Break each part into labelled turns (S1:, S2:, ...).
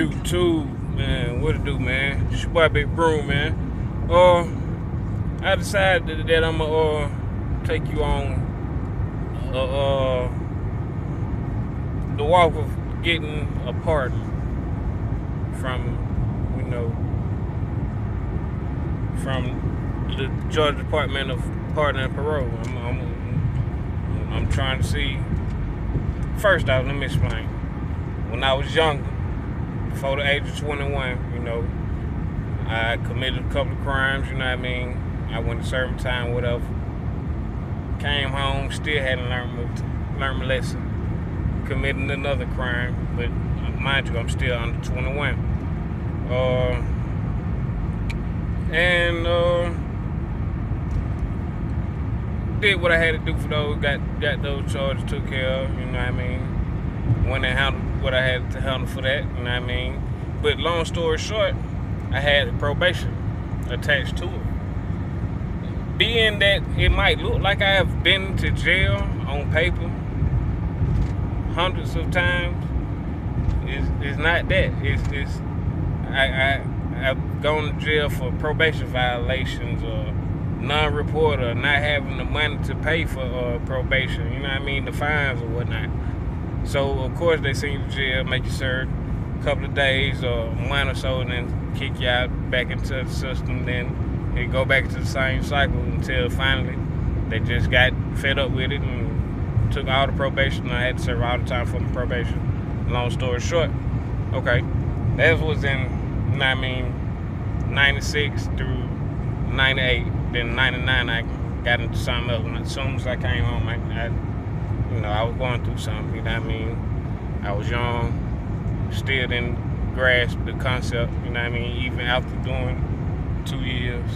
S1: YouTube, man. What it do, man? It's your boy Big Broom, man. I decided that I'm gonna take you on the walk of getting a pardon from, you know, from the Georgia Department of Pardon and Parole. I'm trying to see. First off, let me explain. When I was younger, before the age of 21, I committed a couple of crimes, you know what I mean? I went to serve my time, whatever. Came home, still hadn't learned my lesson. Committing another crime, but mind you, I'm still under 21. And did what I had to do for those, got those charges took care of, you know what I mean? Went and handled what I had to handle for that, you know what I mean? But long story short, I had probation attached to it. Being that it might look like I have been to jail on paper hundreds of times, it's not that. I've gone to jail for probation violations or non-report or not having the money to pay for probation, you know what I mean, the fines or whatnot. So of course they send you to jail, make you serve a couple of days or a month or so, and then kick you out back into the system. Then it go back to the same cycle until finally they just got fed up with it and took all the probation. I had to serve all the time for my probation. Long story short, okay, that was in, you know what I mean, 96 through 98. Then 99 I got into something else. And as soon as I came home, I was going through something, you know what I mean? I was young, still didn't grasp the concept, you know what I mean? Even after doing 2 years,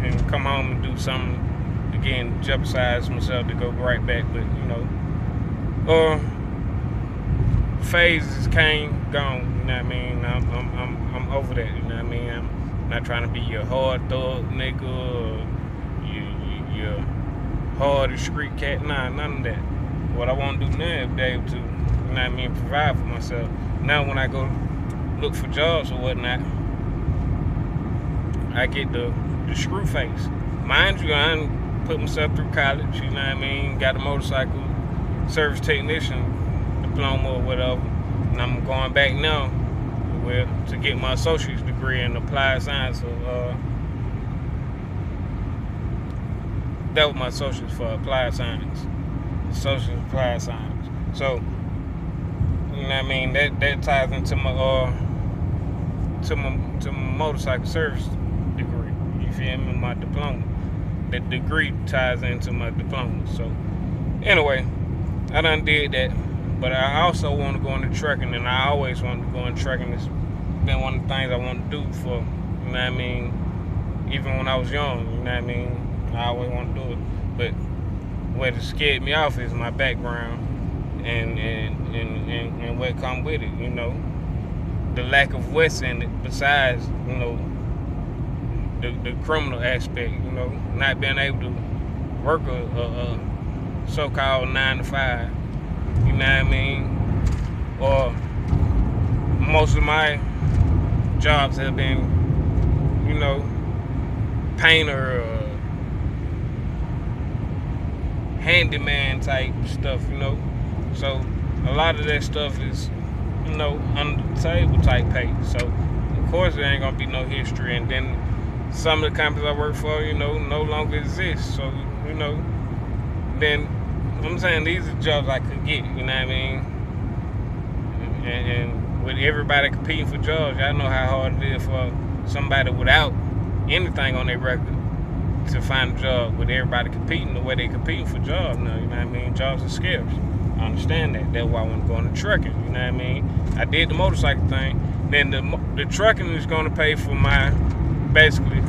S1: and come home and do something, again, jeopardize myself to go right back, but, phases came, gone, you know what I mean? I'm over that, you know what I mean? I'm not trying to be your hard thug nigga or your hard street cat. Nah, none of that. What I want to do now is be able to, you know what I mean, provide for myself. Now when I go look for jobs or whatnot, I get the screw face. Mind you, I done put myself through college, you know what I mean, got a motorcycle service technician diploma or whatever, and I'm going back now to get my associate's degree in applied science. That was my associate's for applied science. Associate's applied science. So, you know what I mean? That ties into my to my motorcycle service degree. You feel me? My diploma. That degree ties into my diploma. So, anyway, I done did that. But I also want to go into trucking, and I always wanted to go into trucking. It's been one of the things I want to do for, you know what I mean, even when I was young, you know what I mean, I always want to do it. But what scared me off is my background and what come with it, you know. The lack of what's in it besides, you know, the criminal aspect, you know, not being able to work a so-called 9 to 5. You know what I mean? Or most of my jobs have been, you know, painter or handyman type stuff, you know. So a lot of that stuff is, you know, under the table type pay. So of course there ain't gonna be no history. And then some of the companies I work for, you know, no longer exist. So, you know, then I'm saying these are jobs I could get, you know what I mean? And with everybody competing for jobs, y'all know how hard it is for somebody without anything on their record to find a job. With everybody competing the way they competing for jobs now, you know what I mean? Jobs are scarce. I understand that. That's why I want to go into trucking, you know what I mean? I did the motorcycle thing. Then the trucking is going to pay for basically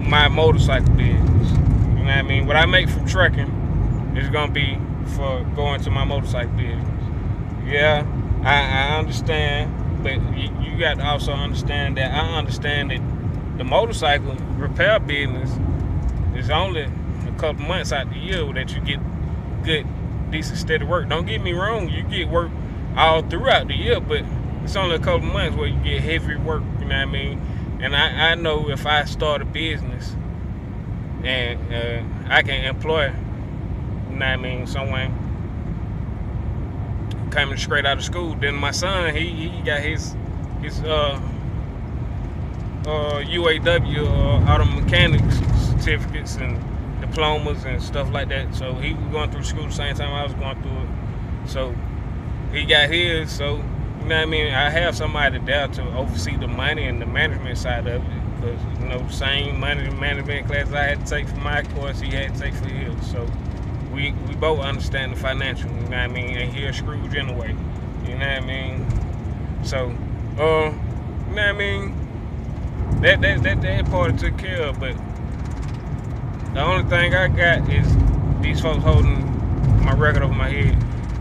S1: my motorcycle business. You know what I mean? What I make from trucking is gonna be for going to my motorcycle business. Yeah, I understand, but you got to also understand that I understand that the motorcycle repair business is only a couple months out the year that you get good, decent, steady work. Don't get me wrong, you get work all throughout the year, but it's only a couple months where you get heavy work, you know what I mean? And I know if I start a business and I can employ, you know what I mean, someone coming straight out of school. Then my son, he got his UAW auto mechanics certificates and diplomas and stuff like that. So he was going through school the same time I was going through it. So he got his. So you know what I mean. I have somebody there to oversee the money and the management side of it, because you know, same money management class I had to take for my course, he had to take for his. So we both understand the financial. You know what I mean. And he's a Scrooge anyway. You know what I mean. So you know what I mean. That part I took care of, but the only thing I got is these folks holding my record over my head,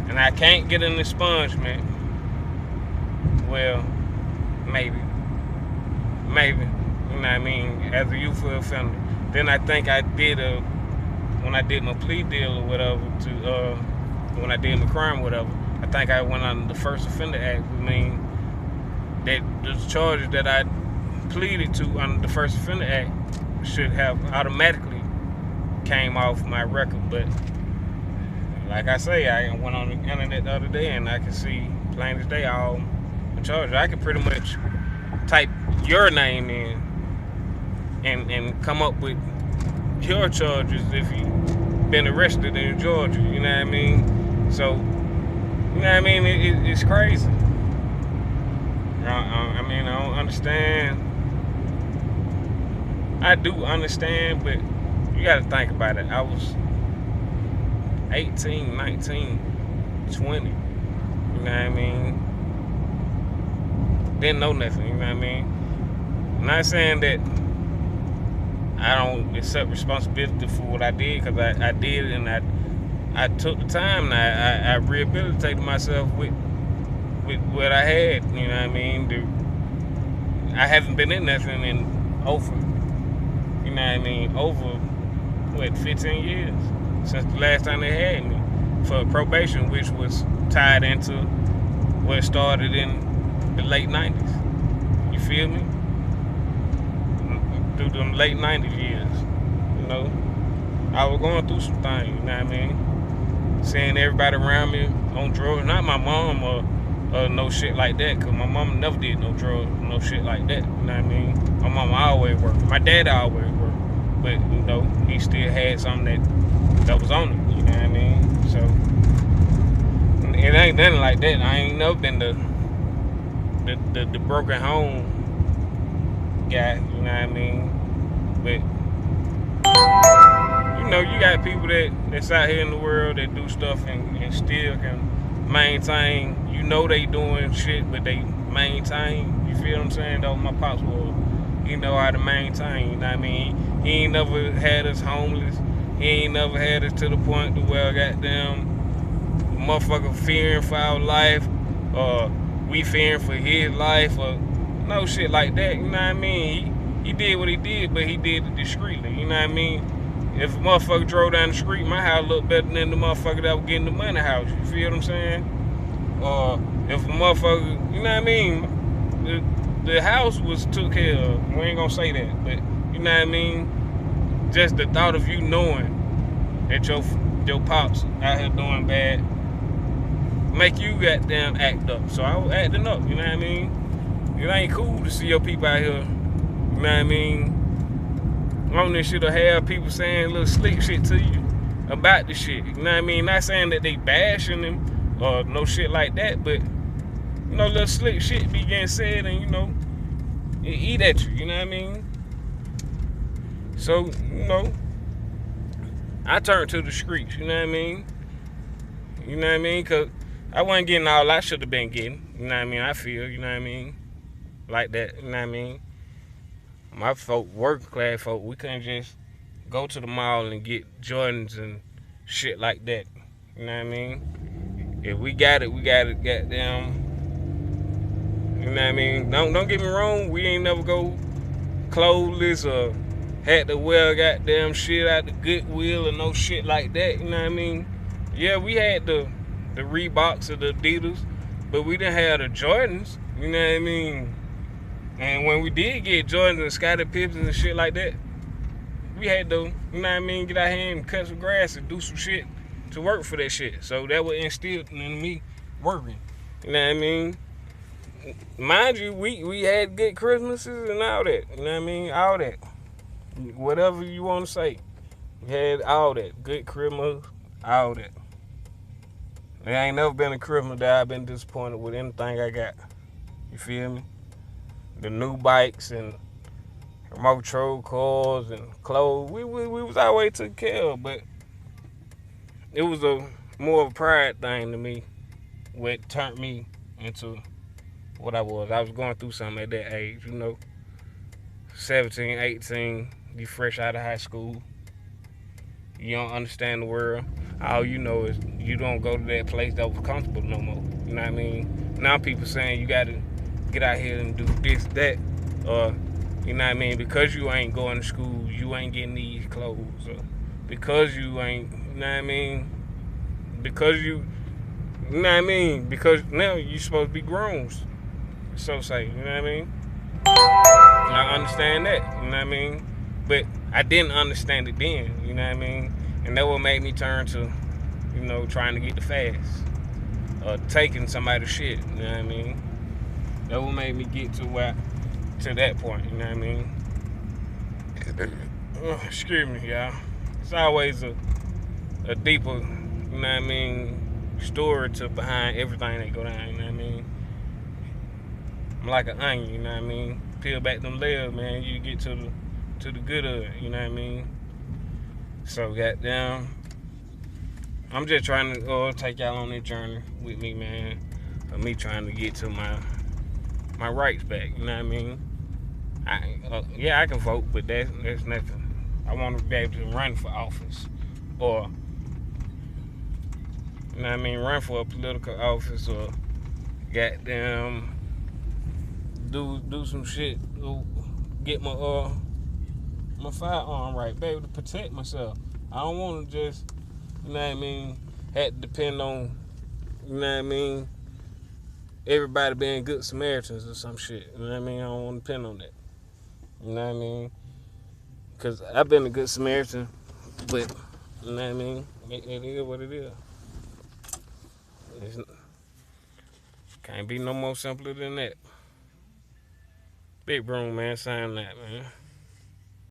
S1: and I can't get an expungement. Well, maybe, you know what I mean, as a youthful offender. Then I think I did when I did my plea deal or whatever, when I did my crime or whatever, I think I went under the First Offender Act. I mean, that the charges that I pleaded to under the First Offender Act should have automatically came off my record. But like I say, I went on the internet the other day and I can see plain as day all the charges. I can pretty much type your name in and come up with your charges if you've been arrested in Georgia, you know what I mean? So, you know what I mean? It's crazy. I mean, I don't understand. I do understand, but you got to think about it. I was 18, 19, 20. You know what I mean? Didn't know nothing, you know what I mean? I'm not saying that I don't accept responsibility for what I did, because I did it, and I took the time, and I rehabilitated myself with what I had, you know what I mean? I haven't been in nothing in over, you know what I mean, over, 15 years since the last time they had me for probation, which was tied into what started in the late 90s. You feel me? Through them late 90s years, you know, I was going through some things, you know what I mean? Seeing everybody around me on drugs, not my mom or no shit like that, because my mama never did no drugs, no shit like that, you know what I mean? My mama always worked. My dad always worked. But, you know, he still had something that was on him, you know what I mean? So, it ain't nothing like that. I ain't never been the broken home guy, you know what I mean? But, you know, you got people that's out here in the world that do stuff and still can maintain. You know they doing shit, but they maintain. You feel what I'm saying? Though my pops was, he know how to maintain, you know what I mean? He ain't never had us homeless. He ain't never had us to the point to where goddamn motherfucker fearing for our life, or we fearing for his life, or no shit like that, you know what I mean? He did what he did, but he did it discreetly, you know what I mean? If a motherfucker drove down the street, my house looked better than the motherfucker that was getting the money house, you feel what I'm saying? Or if a motherfucker, you know what I mean? The house was took care of. We ain't gonna say that, but you know what I mean? Just the thought of you knowing that your pops out here doing bad make you goddamn act up. So I was acting up, you know what I mean? It ain't cool to see your people out here, you know what I mean? On this shit, or have people saying little slick shit to you about the shit, you know what I mean? Not saying that they bashing them or no shit like that, but you know, little slick shit be getting said, and you know, it eat at you, you know what I mean? So, you know, I turned to the streets, you know what I mean? You know what I mean? Because I wasn't getting all I should have been getting, you know what I mean? I feel, you know what I mean? Like that, you know what I mean? My folk, working class folk, we couldn't just go to the mall and get Jordans and shit like that, you know what I mean? If we got it, goddamn. You know what I mean? Don't get me wrong, we ain't never go clothesless or had to wear goddamn shit out the Goodwill or no shit like that, you know what I mean? Yeah, we had the Reeboks or the Adidas, but we didn't have the Jordans, You know what I mean? And when we did get Jordans and Scottie Pippens and shit like that, we had to, you know what I mean, get out here and cut some grass and do some shit to work for that shit. So that would instill in me working. You know what I mean? Mind you, we had good Christmases and all that. You know what I mean? All that. Whatever you want to say. We had all that. Good Christmas, all that. There ain't never been a Christmas that I've been disappointed with anything I got. You feel me? The new bikes and remote control cars and clothes, we was always took care of, but it was a more of a pride thing to me, what turned me into what I was. I was going through something at that age, 17, 18, you fresh out of high school, you don't understand the world. All you know is you don't go to that place that was comfortable no more. You know what I mean? Now people saying you gotta get out here and do this, that, or you know what I mean? Because you ain't going to school, you ain't getting these clothes, or because you ain't, you know what I mean? Because you know what I mean? Because now you supposed to be grown, so say, you know what I mean? And I understand that, you know what I mean? But I didn't understand it then, you know what I mean? And that what made me turn to, trying to get the fast. Or taking somebody's shit, you know what I mean? That what made me get to that point, you know what I mean? Excuse me, y'all. It's always a deeper, you know what I mean, story to behind everything that go down, you know what I mean? I'm like an onion, you know what I mean? Peel back them layers, man, you get to the good of it, you know what I mean? So goddamn, I'm just trying to take y'all on this journey with me, man. For me trying to get to my rights back, you know what I mean? I can vote, but that's nothing. I want to be able to run for office, or you know what I mean, run for a political office, or goddamn do some shit, get my firearm right, be able to protect myself. I don't want to just, you know what I mean, have to depend on, you know what I mean, everybody being good Samaritans or some shit. You know what I mean? I don't want to depend on that. You know what I mean? Because I've been a good Samaritan, but, you know what I mean? It is what it is. It can't be no more simpler than that. Big Broom, man, sign that, man.